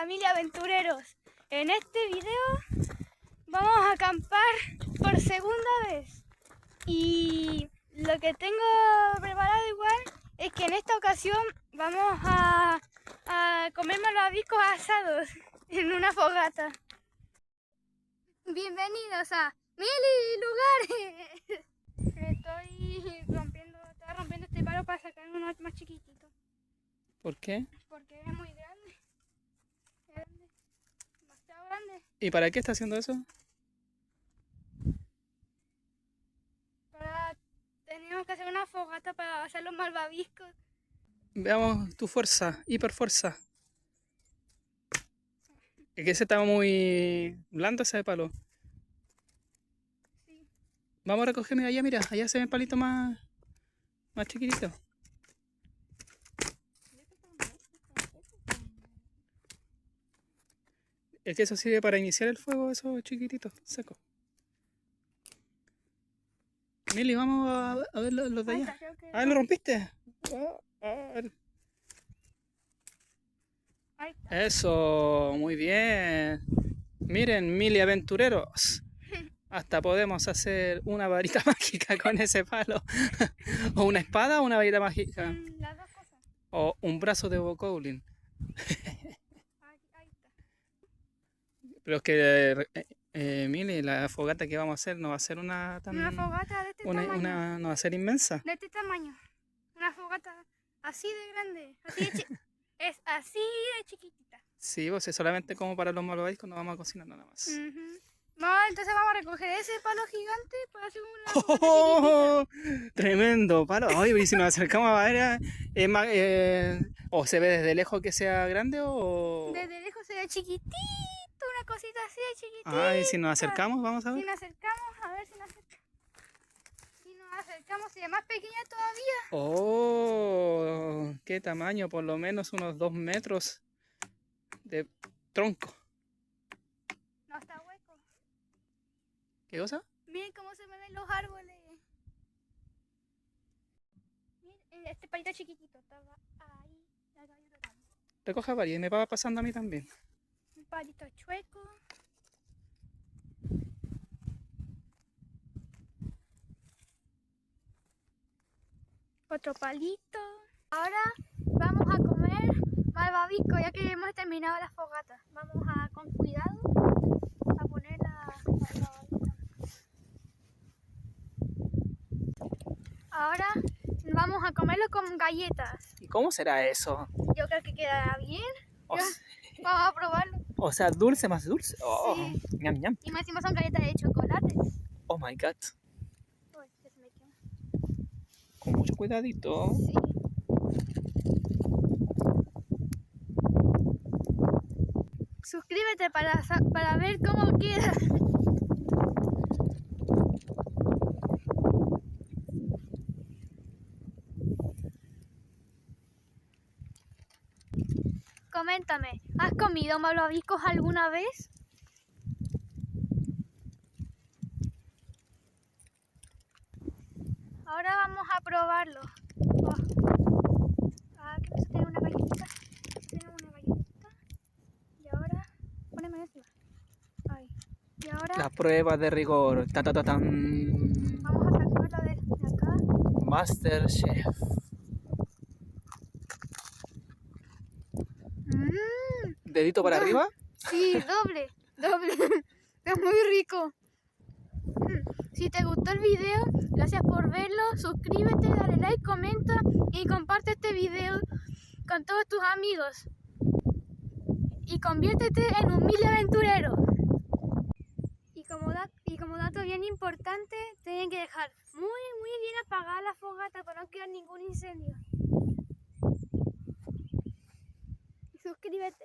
familia aventureros. En este video vamos a acampar por segunda vez y lo que tengo preparado igual es que en esta ocasión vamos a comer malvaviscos asados en una fogata. Bienvenidos a Mili Lugares. Estaba rompiendo este palo para sacar uno más chiquitito. ¿Por qué? Porque es muy grande. Es grande. Demasiado grande. ¿Y para qué está haciendo eso? Tenemos que hacer una fogata para hacer los malvaviscos. Veamos tu fuerza, hiperfuerza. Es que ese estaba muy blando ese palo. Sí. Vamos a recogerme allá, mira, allá se ve el palito más chiquitito. Es que eso sirve para iniciar el fuego, esos chiquititos, secos. Mili, vamos a ver los de allá. Ah, ¿lo rompiste? Ahí está. Eso, muy bien. Miren, Mili aventureros. Hasta podemos hacer una varita mágica con ese palo. O una espada o una varita mágica. Las dos cosas. O un brazo de Bokoblin. Ahí está. Pero es que, Mili, la fogata que vamos a hacer no va a ser una fogata de este tamaño. no va a ser inmensa. De este tamaño. Una fogata así de grande. Es así de chiquitita. Sí, pues es solamente como para los malvaviscos, no vamos a cocinar nada más. No, entonces vamos a recoger ese palo gigante para hacer una fogata ¡Oh! Tremendo palo. Oye, y si nos acercamos a ver, o se ve desde lejos que sea grande o... Desde lejos se ve chiquitito, una cosita así de chiquitita. Ay, si nos acercamos, vamos a ver. Si nos acercamos, a ver si nos acercamos. Si nos acercamos, si es más pequeña todavía. ¡Oh! ¡Qué tamaño! Por lo menos unos 2 metros de tronco. No está hueco. ¿Qué cosa? Miren cómo se me ven los árboles. Miren, este palito chiquitito estaba ahí. Recoja varias y me va pasando a mí también. Un palito chueco. Otro palito. Ahora vamos a comer malvavisco ya que hemos terminado la fogata. Vamos a, con cuidado, a poner la malvavisco. Ahora vamos a comerlo con galletas. ¿Y cómo será eso? Yo creo que quedará bien. O Vamos a probarlo. O sea, dulce más dulce. Oh, Sí. ñam, ñam. Y más encima son galletas de chocolate. Oh my god. Uy, ya se me quemó. Con mucho cuidadito. Sí. Suscríbete para ver cómo queda. Coméntame, ¿has comido malvaviscos alguna vez? Ahora vamos a probarlo. Oh. ¿Qué pasa? Tengo una galletita. Tengo una galletita. Y ahora, poneme encima. Ahí. Y ahora La prueba de rigor. Ta, ta, ta, tan. vamos a sacarla de acá. Master Chef. ¿Dedito para arriba? Sí, doble. Es muy rico. Si te gustó el video, gracias por verlo. Suscríbete, dale like, comenta y comparte este video con todos tus amigos. Y conviértete en un Mili aventurero. Y como dato bien importante, tienen que dejar muy bien apagada la fogata para no crear ningún incendio. Y suscríbete.